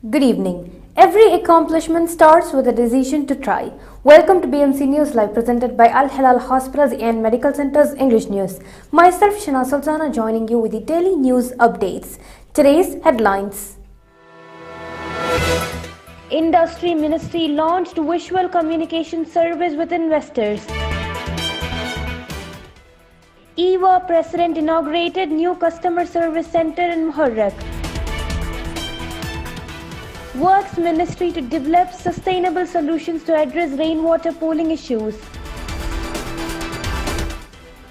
Good evening. Every accomplishment starts with a decision to try. Welcome to BMC News Live presented by Al Hilal Hospitals and Medical Centers English News. Myself Shana Sultana joining you with the daily news updates. Today's headlines. Industry Ministry launched visual communication service with investors. EVA President inaugurated new customer service center in Muharraq. Works Ministry to develop sustainable solutions to address rainwater pooling issues.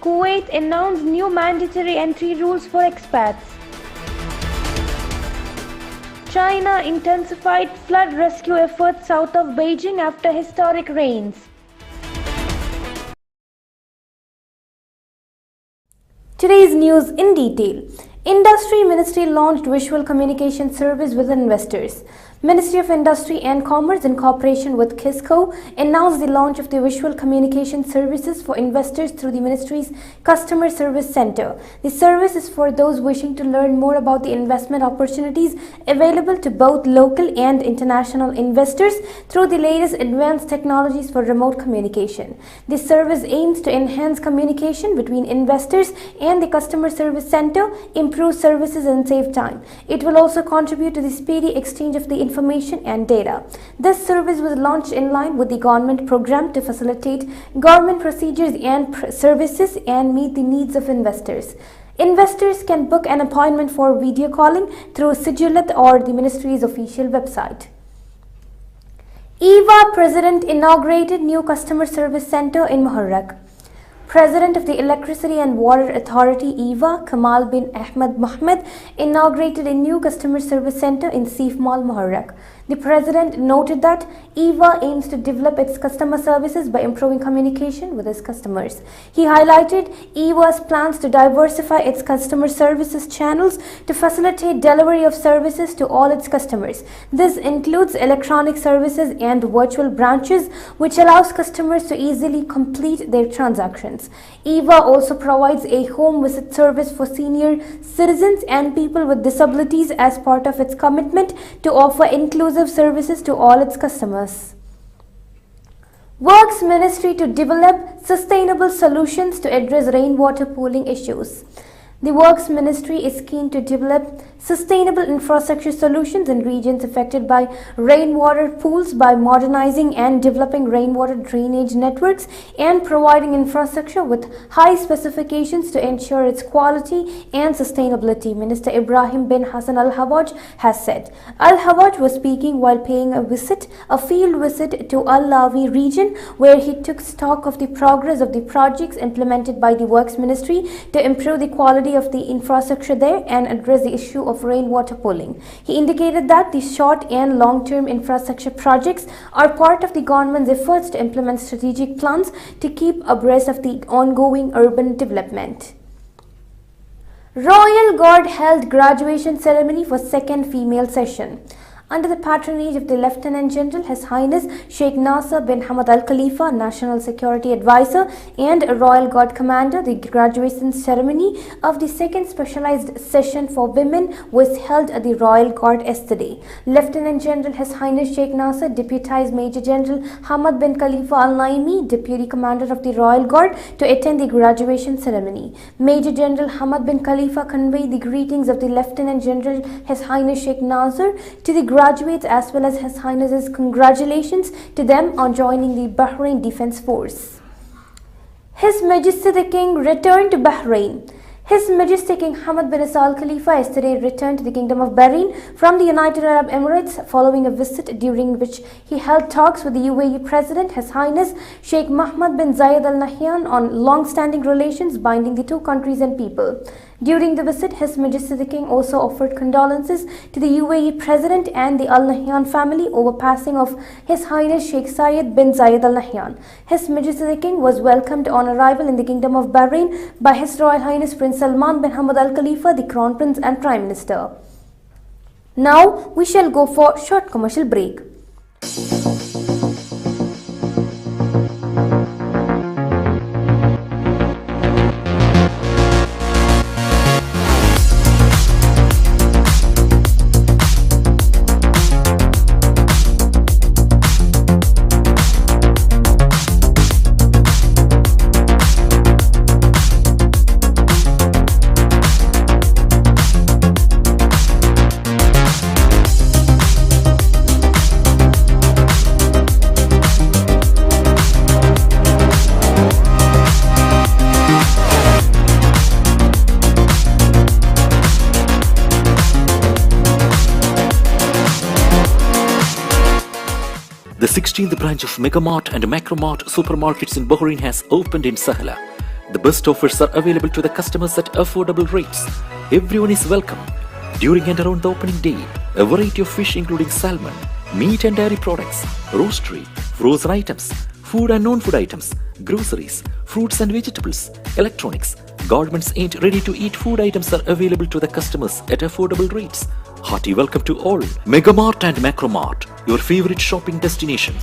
Kuwait announced new mandatory entry rules for expats. China intensified flood rescue efforts south of Beijing after historic rains. Today's news in detail. Industry Ministry launched visual communication service with investors. Ministry of Industry and Commerce in cooperation with KISCO announced the launch of the visual communication services for investors through the ministry's Customer Service Center. The service is for those wishing to learn more about the investment opportunities available to both local and international investors through the latest advanced technologies for remote communication. This service aims to enhance communication between investors and the Customer Service Center, improve services and save time. It will also contribute to the speedy exchange of the information and data. This service was launched in line with the government program to facilitate government procedures and services and meet the needs of investors. Investors can book an appointment for video calling through Sijulat or the ministry's official website. EVA President inaugurated new customer service center in Muharraq. President of the Electricity and Water Authority EVA, Kamal bin Ahmed Mohammed, inaugurated a new customer service center in Seif Mall, Muharraq. The President noted that EVA aims to develop its customer services by improving communication with its customers. He highlighted EVA's plans to diversify its customer services channels to facilitate delivery of services to all its customers. This includes electronic services and virtual branches, which allows customers to easily complete their transactions. EVA also provides a home visit service for senior citizens and people with disabilities as part of its commitment to offer inclusive services to all its customers. Works Ministry to develop sustainable solutions to address rainwater pooling issues. The Works Ministry is keen to develop sustainable infrastructure solutions in regions affected by rainwater pools by modernizing and developing rainwater drainage networks and providing infrastructure with high specifications to ensure its quality and sustainability, Minister Ibrahim bin Hassan Al-Hawaj has said. Al-Hawaj was speaking while paying a field visit to Al-Lawi region, where he took stock of the progress of the projects implemented by the Works Ministry to improve the quality of the infrastructure there and address the issue of rainwater pooling. He indicated that the short and long-term infrastructure projects are part of the government's efforts to implement strategic plans to keep abreast of the ongoing urban development. Royal Guard held graduation ceremony for second female session. Under the patronage of the Lieutenant General His Highness Sheikh Nasser bin Hamad Al Khalifa, National Security Advisor and Royal Guard Commander, the graduation ceremony of the second specialized session for women was held at the Royal Guard yesterday. Lieutenant General His Highness Sheikh Nasser deputized Major General Hamad bin Khalifa Al Naimi, Deputy Commander of the Royal Guard, to attend the graduation ceremony. Major General Hamad bin Khalifa conveyed the greetings of the Lieutenant General His Highness Sheikh Nasser to the graduates as well as His Highness's congratulations to them on joining the Bahrain Defense Force. His Majesty the King returned to Bahrain. His Majesty King Hamad bin Isa Al Khalifa yesterday returned to the Kingdom of Bahrain from the United Arab Emirates following a visit during which he held talks with the UAE President His Highness Sheikh Mohammed bin Zayed Al Nahyan on long-standing relations binding the two countries and people. During the visit, His Majesty the King also offered condolences to the UAE President and the Al Nahyan family over passing of His Highness Sheikh Zayed bin Zayed Al Nahyan. His Majesty the King was welcomed on arrival in the Kingdom of Bahrain by His Royal Highness Prince Salman bin Hamad Al Khalifa, the Crown Prince and Prime Minister. Now we shall go for a short commercial break. The 16th branch of Megamart and Macromart supermarkets in Bahrain has opened in Sahla. The best offers are available to the customers at affordable rates. Everyone is welcome. During and around the opening day, a variety of fish including salmon, meat and dairy products, roastery, frozen items, food and non-food items, groceries, fruits and vegetables, electronics, garments and ready-to-eat food items are available to the customers at affordable rates. Hearty welcome to all. Megamart and Macromart, your favorite shopping destination.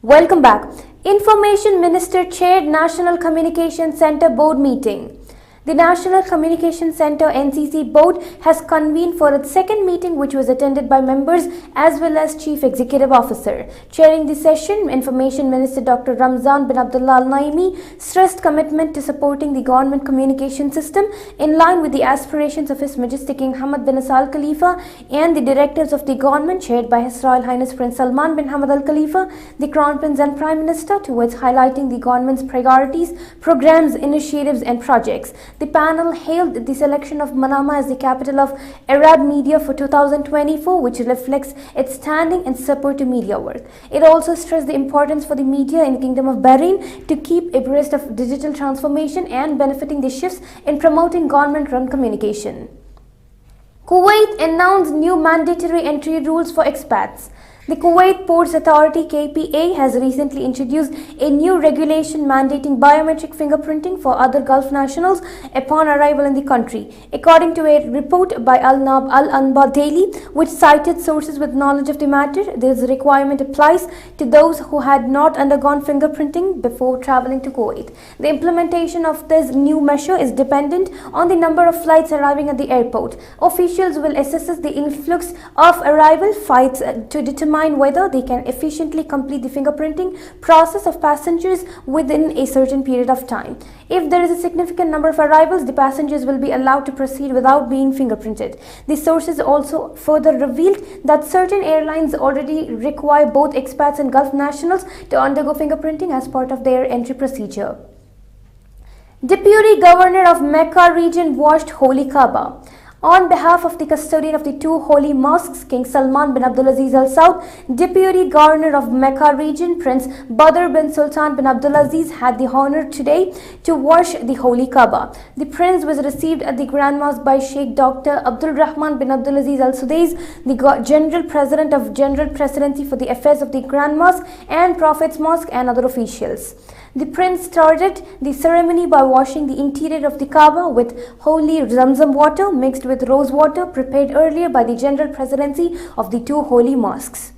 Welcome back. Information Minister chaired National Communication Centre Board meeting. The National Communication Centre NCC Board has convened for its second meeting, which was attended by members as well as Chief Executive Officer. Chairing the session, Information Minister Dr. Ramzan bin Abdullah Al Naimi stressed commitment to supporting the government communication system in line with the aspirations of His Majesty King Hamad bin Isa Al Khalifa and the directives of the government chaired by His Royal Highness Prince Salman bin Hamad Al Khalifa, the Crown Prince and Prime Minister, towards highlighting the government's priorities, programs, initiatives and projects. The panel hailed the selection of Manama as the capital of Arab media for 2024, which reflects its standing and support to media work. It also stressed the importance for the media in the Kingdom of Bahrain to keep abreast of digital transformation and benefiting the shifts in promoting government-run communication. Kuwait announced new mandatory entry rules for expats. The Kuwait Ports Authority (KPA) has recently introduced a new regulation mandating biometric fingerprinting for other Gulf nationals upon arrival in the country. According to a report by Al-Nab Al-Anba Daily, which cited sources with knowledge of the matter, this requirement applies to those who had not undergone fingerprinting before traveling to Kuwait. The implementation of this new measure is dependent on the number of flights arriving at the airport. Officials will assess the influx of arrival flights to determine whether they can efficiently complete the fingerprinting process of passengers within a certain period of time. If there is a significant number of arrivals, the passengers will be allowed to proceed without being fingerprinted. The sources also further revealed that certain airlines already require both expats and Gulf nationals to undergo fingerprinting as part of their entry procedure. Deputy Governor of Mecca region washed Holy Kaaba. On behalf of the custodian of the two holy mosques, King Salman bin Abdulaziz Al Saud, Deputy Governor of Mecca region, Prince Badr bin Sultan bin Abdulaziz, had the honor today to wash the Holy Kaaba. The Prince was received at the Grand Mosque by Sheikh Dr. Abdul Rahman bin Abdulaziz Al Sudais, the General President of General Presidency for the Affairs of the Grand Mosque and Prophet's Mosque, and other officials. The Prince started the ceremony by washing the interior of the Kaaba with holy Zamzam water mixed with rose water prepared earlier by the General Presidency of the two holy mosques.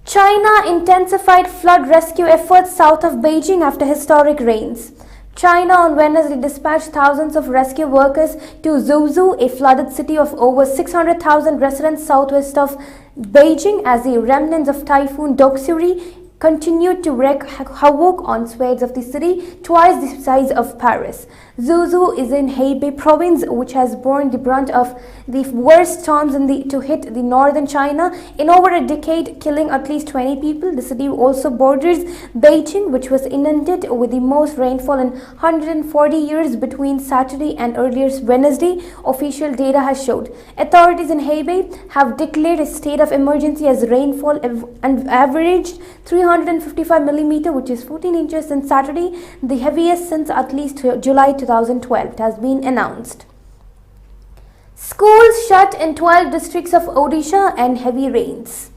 China intensified flood rescue efforts south of Beijing after historic rains. China on Wednesday dispatched thousands of rescue workers to Zhuzhou, a flooded city of over 600,000 residents southwest of Beijing, as the remnants of Typhoon Doksuri continued to wreak havoc on swathes of the city twice the size of Paris. Zhuzhou is in Hebei province, which has borne the brunt of the worst storms to hit the northern China in over a decade, killing at least 20 people. The city also borders Beijing, which was inundated with the most rainfall in 140 years between Saturday and earlier Wednesday, official data has showed. Authorities in Hebei have declared a state of emergency as rainfall and averaged 355 millimeter, which is 14 inches since Saturday, the heaviest since at least July 2012. It has been announced. Schools shut in 12 districts of Odisha and heavy rains.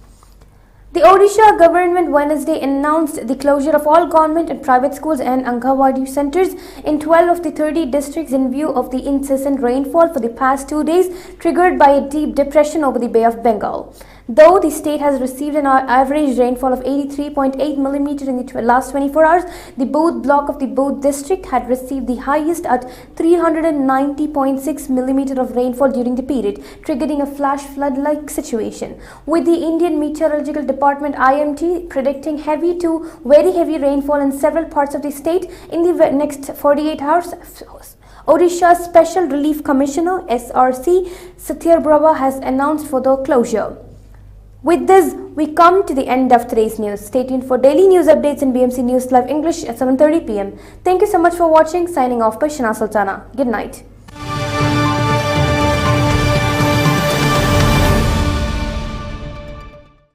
The Odisha government Wednesday announced the closure of all government and private schools and Anganwadi centers in 12 of the 30 districts in view of the incessant rainfall for the past 2 days, triggered by a deep depression over the Bay of Bengal. Though the state has received an average rainfall of 83.8 millimeter in the last 24 hours, the Bodh block of the Bodh district had received the highest at 390.6 millimeter of rainfall during the period, triggering a flash flood-like situation, with the Indian Meteorological Department IMD predicting heavy to very heavy rainfall in several parts of the state in the next 48 hours. Odisha's Special Relief Commissioner SRC Sathir Brahma has announced for the closure. With this, we come to the end of today's news. Stay tuned for daily news updates in BMC News Live English at 7:30 p.m. Thank you so much for watching. Signing off by Shana Sultana. Good night.